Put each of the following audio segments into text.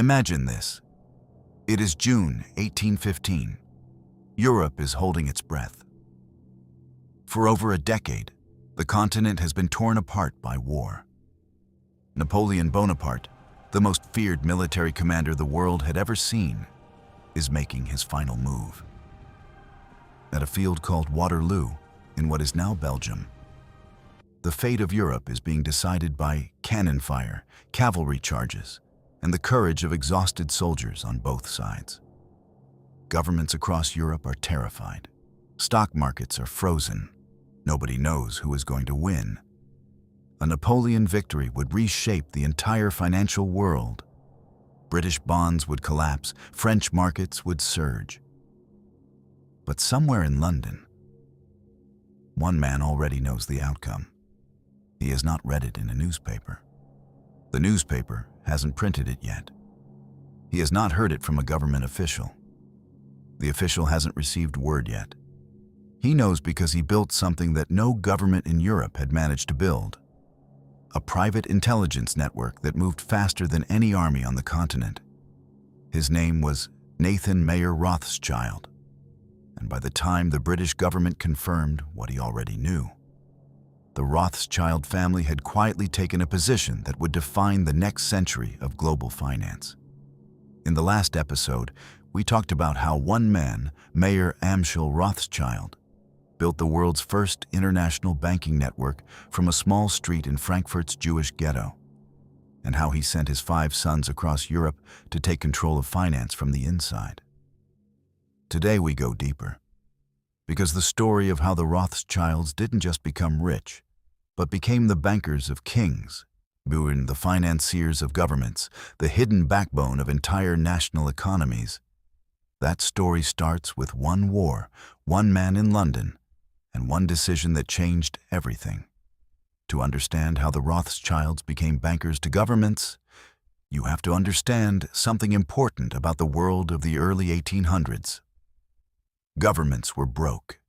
Imagine this. It is June 1815. Europe is holding its breath. For over a decade, the continent has been torn apart by war. Napoleon Bonaparte, the most feared military commander the world had ever seen, is making his final move. At a field called Waterloo, in what is now Belgium, the fate of Europe is being decided by cannon fire, cavalry charges, and the courage of exhausted soldiers on both sides. Governments across Europe are terrified. Stock markets are frozen. Nobody knows who is going to win. A Napoleon victory would reshape the entire financial world. British bonds would collapse, French markets would surge. But somewhere in London, one man already knows the outcome. He has not read it in a newspaper. The newspaper hasn't printed it yet. He has not heard it from a government official. The official hasn't received word yet. He knows because he built something that no government in Europe had managed to build. A private intelligence network that moved faster than any army on the continent. His name was Nathan Mayer Rothschild. And by the time the British government confirmed what he already knew, the Rothschild family had quietly taken a position that would define the next century of global finance. In the last episode, we talked about how one man, Mayer Amschel Rothschild, built the world's first international banking network from a small street in Frankfurt's Jewish ghetto, and how he sent his 5 sons across Europe to take control of finance from the inside. Today we go deeper, because the story of how the Rothschilds didn't just become rich, but became the bankers of kings, buoyed the financiers of governments, the hidden backbone of entire national economies. That story starts with one war, one man in London, and one decision that changed everything. To understand how the Rothschilds became bankers to governments, you have to understand something important about the world of the early 1800s. Governments were broke,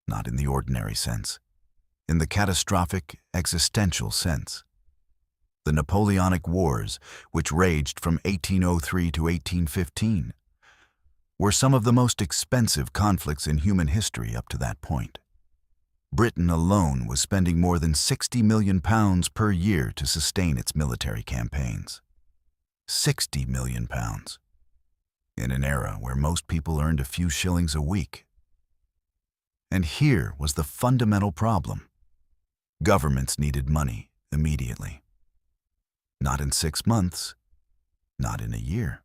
not in the ordinary sense, in the catastrophic, existential sense. The Napoleonic Wars, which raged from 1803 to 1815, were some of the most expensive conflicts in human history up to that point. Britain alone was spending more than £60 million per year to sustain its military campaigns. £60 million. In an era where most people earned a few shillings a week. And here was the fundamental problem. Governments needed money immediately. Not in 6 months, not in a year.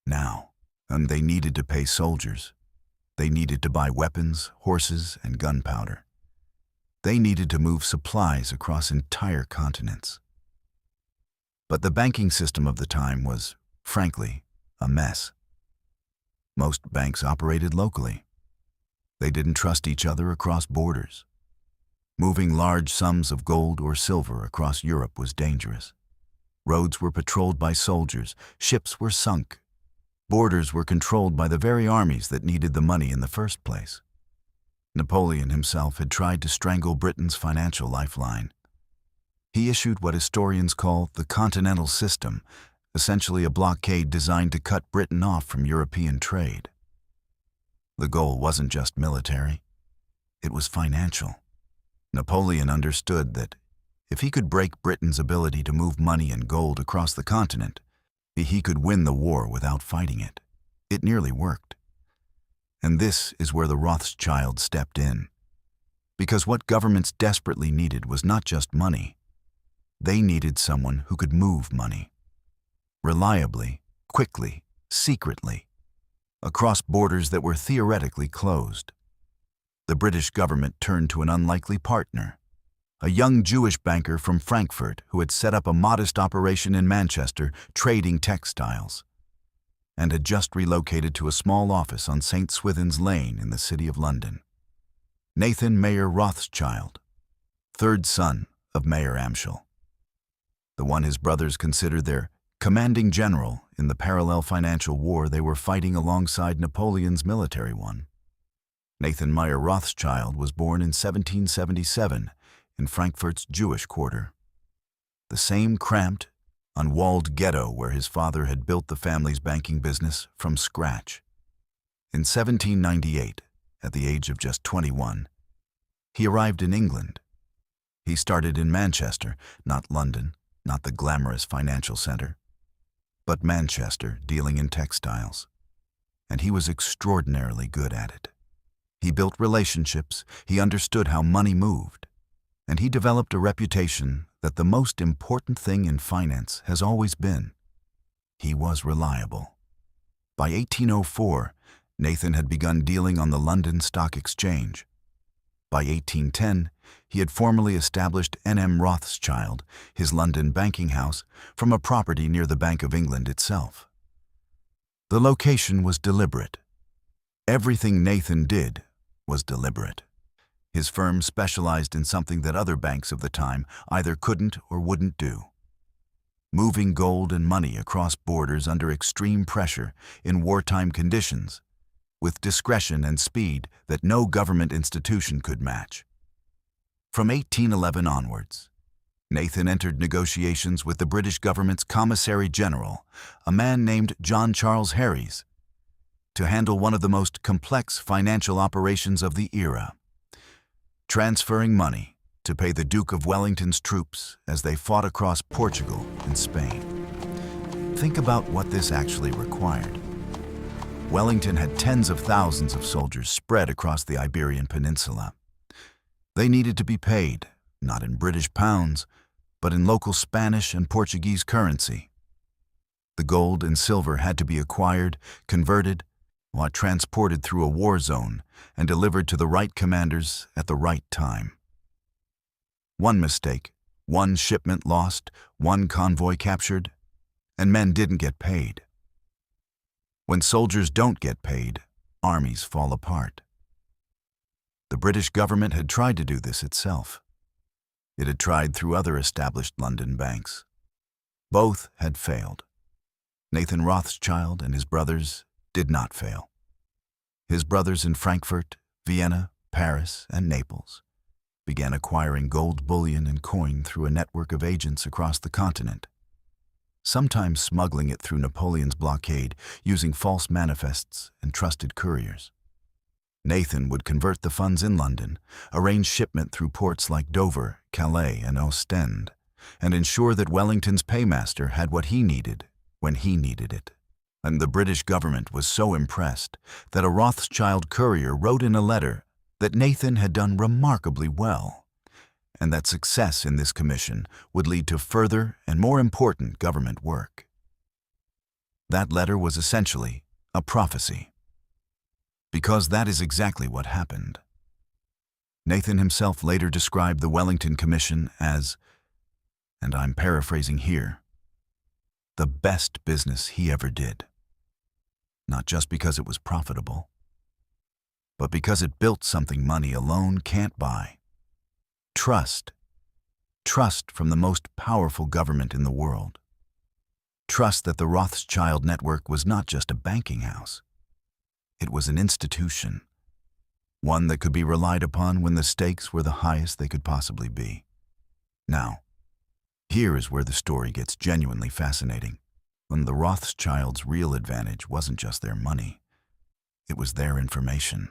Now, and they needed to pay soldiers. They needed to buy weapons, horses, and gunpowder. They needed to move supplies across entire continents. But the banking system of the time was, frankly, a mess. Most banks operated locally. They didn't trust each other across borders. Moving large sums of gold or silver across Europe was dangerous. Roads were patrolled by soldiers, ships were sunk. Borders were controlled by the very armies that needed the money in the first place. Napoleon himself had tried to strangle Britain's financial lifeline. He issued what historians call the Continental System, essentially a blockade designed to cut Britain off from European trade. The goal wasn't just military, it was financial. Napoleon understood that if he could break Britain's ability to move money and gold across the continent, he could win the war without fighting it. It nearly worked. And this is where the Rothschilds stepped in. Because what governments desperately needed was not just money. They needed someone who could move money. Reliably, quickly, secretly, across borders that were theoretically closed. The British government turned to an unlikely partner, a young Jewish banker from Frankfurt who had set up a modest operation in Manchester trading textiles, and had just relocated to a small office on St. Swithin's Lane in the City of London. Nathan Mayer Rothschild, third son of Mayer Amschel, the one his brothers considered their commanding general in the parallel financial war they were fighting alongside Napoleon's military one. Nathan Mayer Rothschild was born in 1777 in Frankfurt's Jewish quarter. The same cramped, unwalled ghetto where his father had built the family's banking business from scratch. In 1798, at the age of just 21, he arrived in England. He started in Manchester, not London, not the glamorous financial center, but Manchester, dealing in textiles. And he was extraordinarily good at it. He built relationships, he understood how money moved, and he developed a reputation that the most important thing in finance has always been. He was reliable. By 1804, Nathan had begun dealing on the London Stock Exchange. By 1810, he had formally established N.M. Rothschild, his London banking house, from a property near the Bank of England itself. The location was deliberate. Everything Nathan did was deliberate. His firm specialized in something that other banks of the time either couldn't or wouldn't do: moving gold and money across borders under extreme pressure in wartime conditions, with discretion and speed that no government institution could match. From 1811 onwards, Nathan entered negotiations with the British government's Commissary General, a man named John Charles Harries, to handle one of the most complex financial operations of the era: transferring money to pay the Duke of Wellington's troops as they fought across Portugal and Spain. Think about what this actually required. Wellington had tens of thousands of soldiers spread across the Iberian Peninsula. They needed to be paid, not in British pounds, but in local Spanish and Portuguese currency. The gold and silver had to be acquired, converted, or transported through a war zone and delivered to the right commanders at the right time. One mistake, one shipment lost, one convoy captured, and men didn't get paid. When soldiers don't get paid, armies fall apart. The British government had tried to do this itself. It had tried through other established London banks. Both had failed. Nathan Rothschild and his brothers did not fail. His brothers in Frankfurt, Vienna, Paris, and Naples began acquiring gold bullion and coin through a network of agents across the continent, sometimes smuggling it through Napoleon's blockade using false manifests and trusted couriers. Nathan would convert the funds in London, arrange shipment through ports like Dover, Calais, and Ostend, and ensure that Wellington's paymaster had what he needed when he needed it. And the British government was so impressed that a Rothschild courier wrote in a letter that Nathan had done remarkably well, and that success in this commission would lead to further and more important government work. That letter was essentially a prophecy, because that is exactly what happened. Nathan himself later described the Wellington Commission as, and I'm paraphrasing here, the best business he ever did. Not just because it was profitable, but because it built something money alone can't buy. Trust. Trust from the most powerful government in the world. Trust that the Rothschild network was not just a banking house. It was an institution, one that could be relied upon when the stakes were the highest they could possibly be. Now, here is where the story gets genuinely fascinating. When the Rothschilds' real advantage wasn't just their money, it was their information.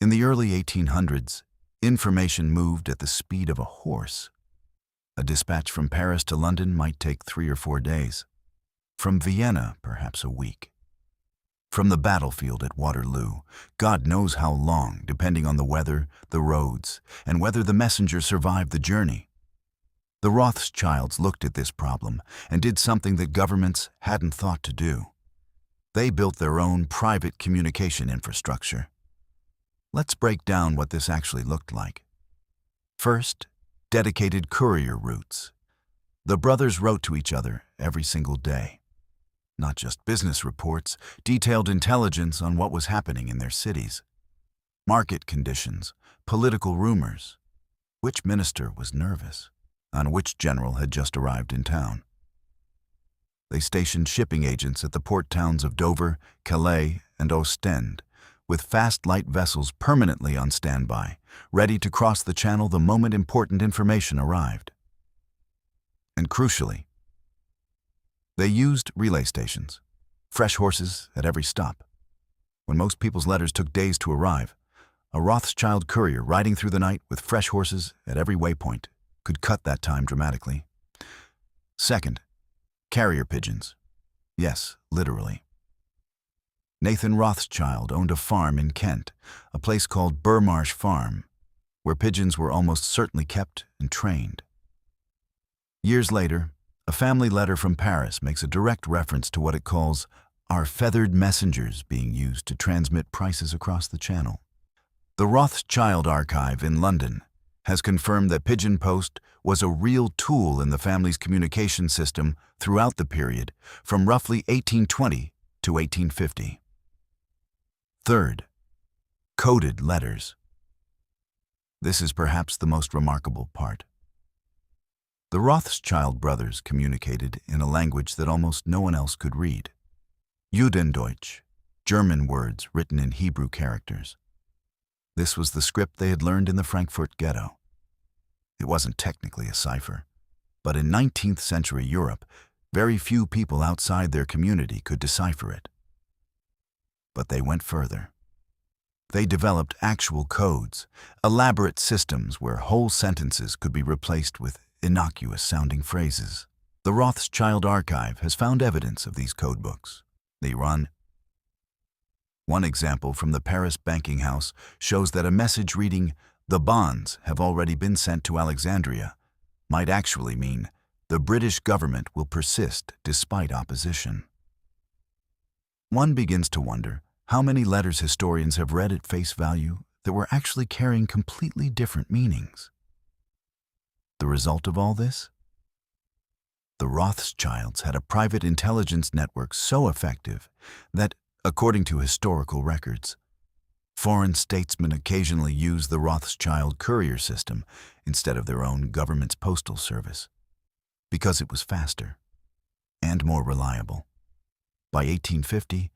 In the early 1800s, information moved at the speed of a horse. A dispatch from Paris to London might take 3 or 4 days. From Vienna, perhaps a week. From the battlefield at Waterloo, God knows how long, depending on the weather, the roads, and whether the messenger survived the journey. The Rothschilds looked at this problem and did something that governments hadn't thought to do. They built their own private communication infrastructure. Let's break down what this actually looked like. First, dedicated courier routes. The brothers wrote to each other every single day. Not just business reports, detailed intelligence on what was happening in their cities. Market conditions, political rumors. Which minister was nervous? On which general had just arrived in town? They stationed shipping agents at the port towns of Dover, Calais, and Ostend, with fast light vessels permanently on standby, ready to cross the channel the moment important information arrived. And crucially, They used relay stations, fresh horses at every stop. When most people's letters took days to arrive, a Rothschild courier riding through the night with fresh horses at every waypoint could cut that time dramatically. Second, carrier pigeons. Yes, literally. Nathan Rothschild owned a farm in Kent, a place called Burmarsh Farm, where pigeons were almost certainly kept and trained. Years later, a family letter from Paris makes a direct reference to what it calls our feathered messengers being used to transmit prices across the channel. The Rothschild archive in London has confirmed that pigeon post was a real tool in the family's communication system throughout the period from roughly 1820 to 1850. Third, coded letters. This is perhaps the most remarkable part. The Rothschild brothers communicated in a language that almost no one else could read. Judendeutsch, German words written in Hebrew characters. This was the script they had learned in the Frankfurt ghetto. It wasn't technically a cipher, but in 19th century Europe, very few people outside their community could decipher it. But they went further. They developed actual codes, elaborate systems where whole sentences could be replaced with innocuous-sounding phrases. The Rothschild archive has found evidence of these codebooks. They run. One example from the Paris banking house shows that a message reading, "The bonds have already been sent to Alexandria," might actually mean, "The British government will persist despite opposition." One begins to wonder how many letters historians have read at face value that were actually carrying completely different meanings. The result of all this? The Rothschilds had a private intelligence network so effective that, according to historical records, foreign statesmen occasionally used the Rothschild courier system instead of their own government's postal service, because it was faster and more reliable. By 1850,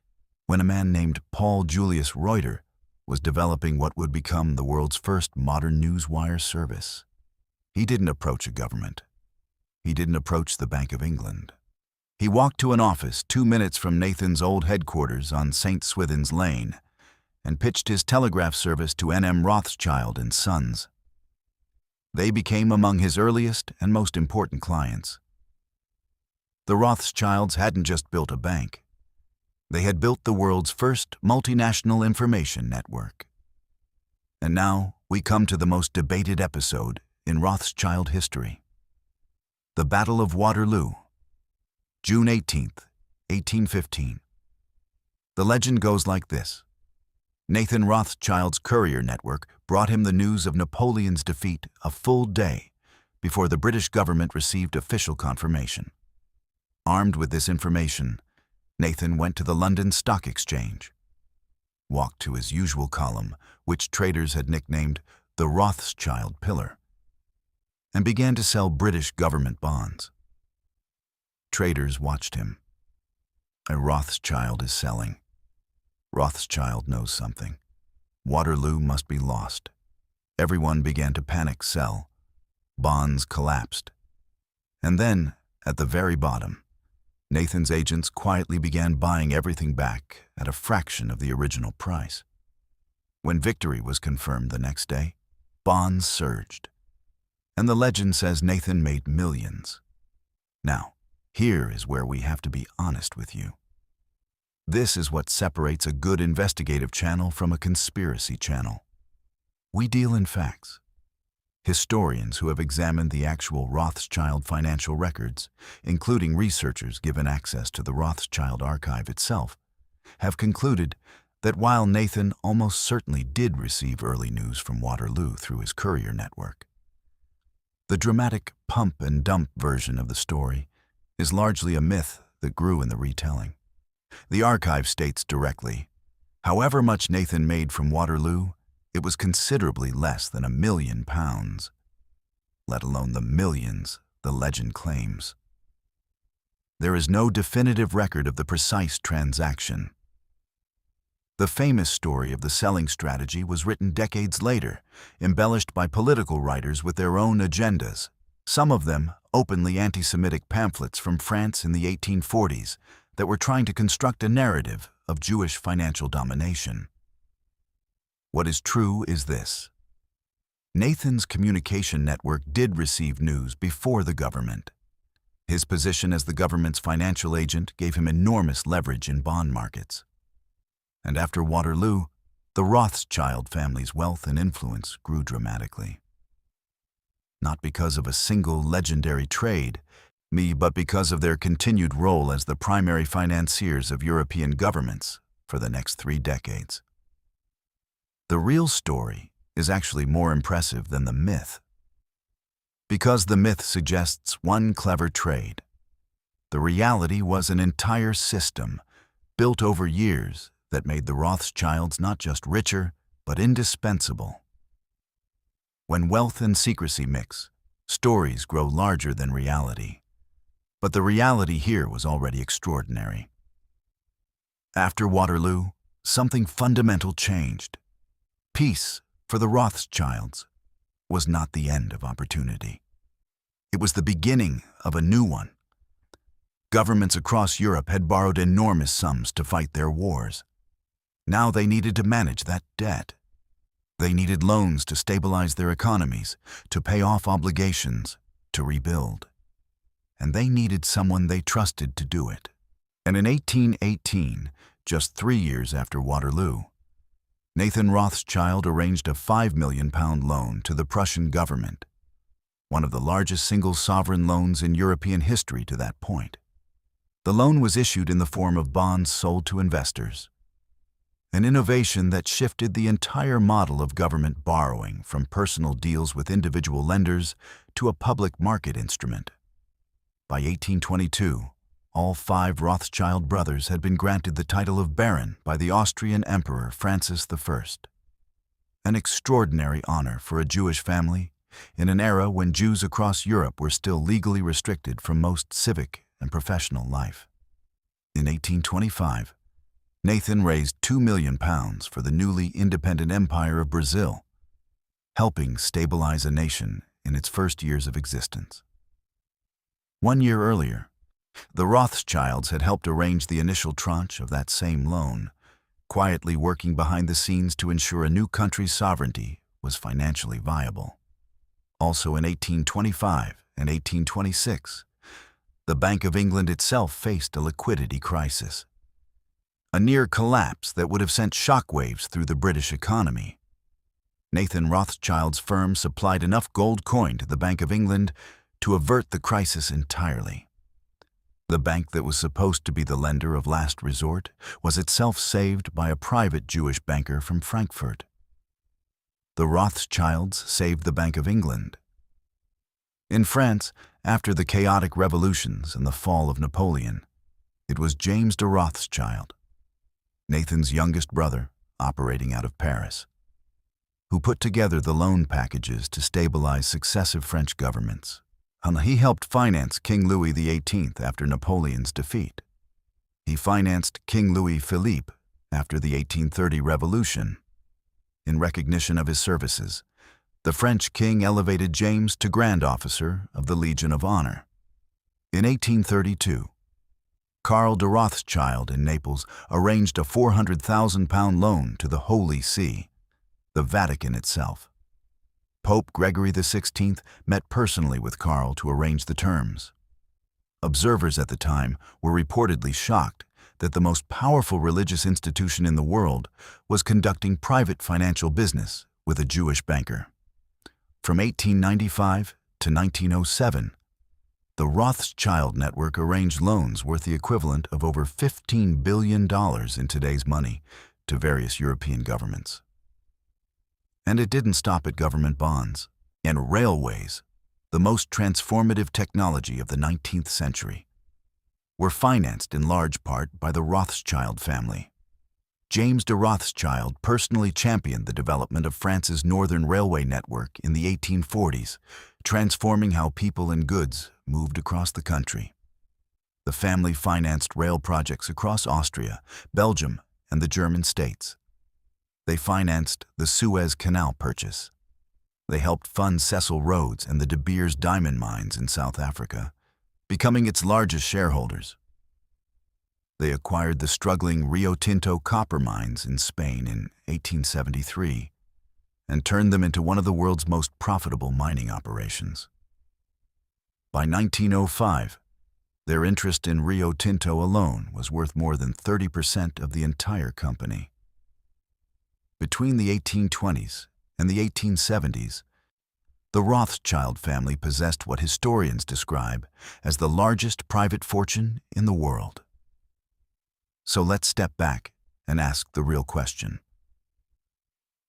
when a man named Paul Julius Reuter was developing what would become the world's first modern newswire service, he didn't approach a government. He didn't approach the Bank of England. He walked to an office 2 minutes from Nathan's old headquarters on St. Swithin's Lane and pitched his telegraph service to N.M. Rothschild and Sons. They became among his earliest and most important clients. The Rothschilds hadn't just built a bank. They had built the world's first multinational information network. And now we come to the most debated episode in Rothschild history. The Battle of Waterloo, June 18th, 1815. The legend goes like this. Nathan Rothschild's courier network brought him the news of Napoleon's defeat a full day before the British government received official confirmation. Armed with this information, Nathan went to the London Stock Exchange, walked to his usual column, which traders had nicknamed the Rothschild Pillar, and began to sell British government bonds. Traders watched him. A Rothschild is selling. Rothschild knows something. Waterloo must be lost. Everyone began to panic sell. Bonds collapsed. And then, at the very bottom, Nathan's agents quietly began buying everything back at a fraction of the original price. When victory was confirmed the next day, bonds surged. And the legend says Nathan made millions. Now, here is where we have to be honest with you. This is what separates a good investigative channel from a conspiracy channel. We deal in facts. Historians who have examined the actual Rothschild financial records, including researchers given access to the Rothschild archive itself, have concluded that while Nathan almost certainly did receive early news from Waterloo through his courier network, the dramatic pump and dump version of the story is largely a myth that grew in the retelling. The archive states directly, however much Nathan made from Waterloo, it was considerably less than £1 million, let alone the millions the legend claims. There is no definitive record of the precise transaction. The famous story of the selling strategy was written decades later, embellished by political writers with their own agendas, some of them openly anti-Semitic pamphlets from France in the 1840s that were trying to construct a narrative of Jewish financial domination. What is true is this: Nathan's communication network did receive news before the government. His position as the government's financial agent gave him enormous leverage in bond markets. And after Waterloo, the Rothschild family's wealth and influence grew dramatically. Not because of a single legendary trade, but because of their continued role as the primary financiers of European governments for the next 3 decades. The real story is actually more impressive than the myth. Because the myth suggests one clever trade, the reality was an entire system built over years that made the Rothschilds not just richer, but indispensable. When wealth and secrecy mix, stories grow larger than reality. But the reality here was already extraordinary. After Waterloo, something fundamental changed. Peace, for the Rothschilds, was not the end of opportunity. It was the beginning of a new one. Governments across Europe had borrowed enormous sums to fight their wars. Now they needed to manage that debt. They needed loans to stabilize their economies, to pay off obligations, to rebuild. And they needed someone they trusted to do it. And in 1818, just 3 years after Waterloo, Nathan Rothschild arranged a £5 million loan to the Prussian government, one of the largest single sovereign loans in European history to that point. The loan was issued in the form of bonds sold to investors, an innovation that shifted the entire model of government borrowing from personal deals with individual lenders to a public market instrument. By 1822, all 5 Rothschild brothers had been granted the title of Baron by the Austrian Emperor Francis I. An extraordinary honor for a Jewish family in an era when Jews across Europe were still legally restricted from most civic and professional life. In 1825, Nathan raised £2 million for the newly independent Empire of Brazil, helping stabilize a nation in its first years of existence. 1 year earlier, the Rothschilds had helped arrange the initial tranche of that same loan, quietly working behind the scenes to ensure a new country's sovereignty was financially viable. Also in 1825 and 1826, the Bank of England itself faced a liquidity crisis, a near collapse that would have sent shockwaves through the British economy. Nathan Rothschild's firm supplied enough gold coin to the Bank of England to avert the crisis entirely. The bank that was supposed to be the lender of last resort was itself saved by a private Jewish banker from Frankfurt. The Rothschilds saved the Bank of England. In France, after the chaotic revolutions and the fall of Napoleon, it was James de Rothschild, Nathan's youngest brother, operating out of Paris, who put together the loan packages to stabilize successive French governments. He helped finance King Louis XVIII after Napoleon's defeat. He financed King Louis Philippe after the 1830 Revolution. In recognition of his services, the French king elevated James to Grand Officer of the Legion of Honor. In 1832, Karl de Rothschild in Naples arranged a £400,000 loan to the Holy See, the Vatican itself. Pope Gregory XVI met personally with Karl to arrange the terms. Observers at the time were reportedly shocked that the most powerful religious institution in the world was conducting private financial business with a Jewish banker. From 1895 to 1907, the Rothschild network arranged loans worth the equivalent of over $15 billion in today's money to various European governments. And it didn't stop at government bonds. And railways, the most transformative technology of the 19th century, were financed in large part by the Rothschild family. James de Rothschild personally championed the development of France's northern railway network in the 1840s, transforming how people and goods moved across the country. The family financed rail projects across Austria, Belgium, and the German states. They financed the Suez Canal purchase, They helped fund Cecil Rhodes and the De Beers diamond mines in South Africa, becoming its largest shareholders. They acquired the struggling Rio Tinto copper mines in Spain in 1873 and turned them into one of the world's most profitable mining operations. By 1905, their interest in Rio Tinto alone was worth more than 30% of the entire company. Between the 1820s and the 1870s, the Rothschild family possessed what historians describe as the largest private fortune in the world. So let's step back and ask the real question.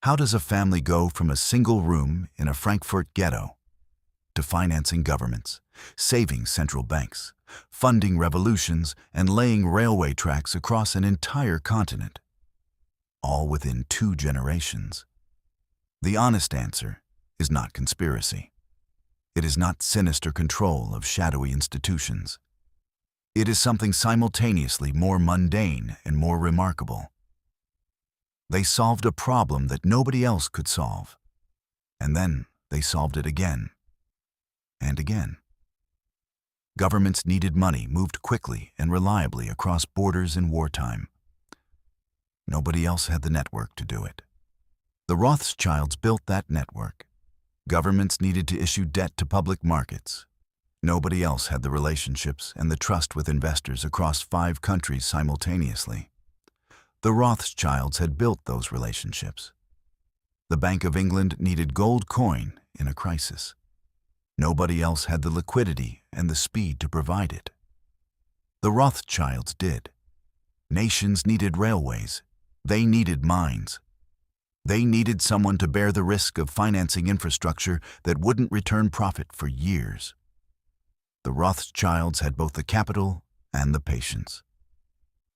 How does a family go from a single room in a Frankfurt ghetto to financing governments, saving central banks, funding revolutions, and laying railway tracks across an entire continent, all within 2 generations? The honest answer is not conspiracy. It is not sinister control of shadowy institutions. It is something simultaneously more mundane and more remarkable. They solved a problem that nobody else could solve, and then they solved it again and again. Governments needed money moved quickly and reliably across borders in wartime. Nobody else had the network to do it. The Rothschilds built that network. Governments needed to issue debt to public markets. Nobody else had the relationships and the trust with investors across 5 countries simultaneously. The Rothschilds had built those relationships. The Bank of England needed gold coin in a crisis. Nobody else had the liquidity and the speed to provide it. The Rothschilds did. Nations needed railways. They needed mines. They needed someone to bear the risk of financing infrastructure that wouldn't return profit for years. The Rothschilds had both the capital and the patience.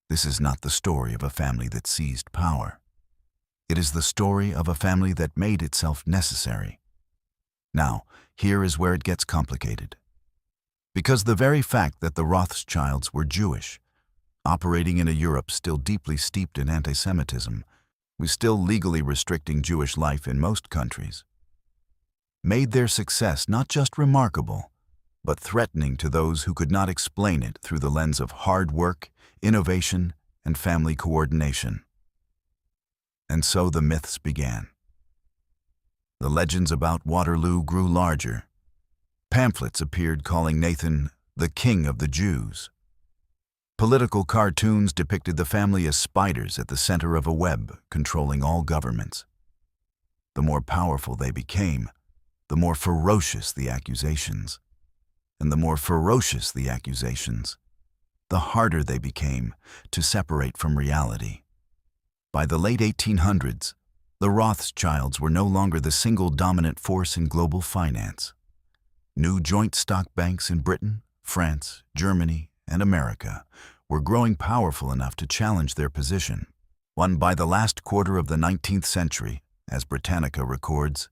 This is not the story of a family that seized power. It is the story of a family that made itself necessary. Now, here is where it gets complicated. Because the very fact that the Rothschilds were Jewish, operating in a Europe still deeply steeped in anti-Semitism, was still legally restricting Jewish life in most countries, made their success not just remarkable, but threatening to those who could not explain it through the lens of hard work, innovation, and family coordination. And so the myths began. The legends about Waterloo grew larger. Pamphlets appeared calling Nathan the King of the Jews. Political cartoons depicted the family as spiders at the center of a web controlling all governments. The more powerful they became, the more ferocious the accusations. And the more ferocious the accusations, the harder they became to separate from reality. By the late 1800s, the Rothschilds were no longer the single dominant force in global finance. New joint stock banks in Britain, France, Germany, and America were growing powerful enough to challenge their position. By the last quarter of the 19th century, as Britannica records,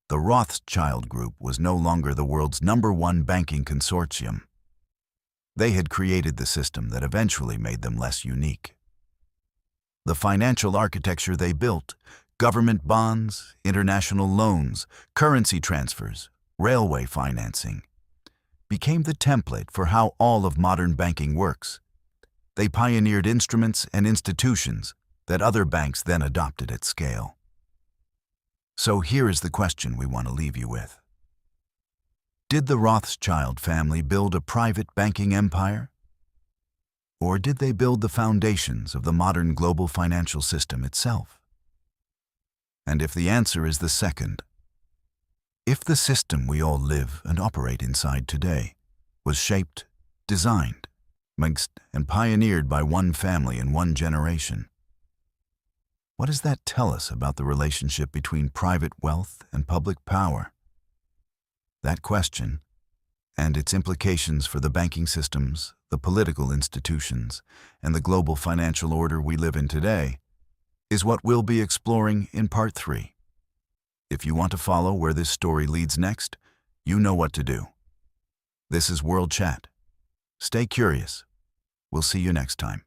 the Rothschild Group was no longer the world's #1 banking consortium. They had created the system that eventually made them less unique. The financial architecture they built, government bonds, international loans, currency transfers, railway financing, became the template for how all of modern banking works. They pioneered instruments and institutions that other banks then adopted at scale. So here is the question we want to leave you with. Did the Rothschild family build a private banking empire? Or did they build the foundations of the modern global financial system itself? And if the answer is the second, if the system we all live and operate inside today was shaped, designed, mixed, and pioneered by one family in one generation, what does that tell us about the relationship between private wealth and public power? That question, and its implications for the banking systems, the political institutions, and the global financial order we live in today, is what we'll be exploring in Part 3. If you want to follow where this story leads next, you know what to do. This is World Chat. Stay curious. We'll see you next time.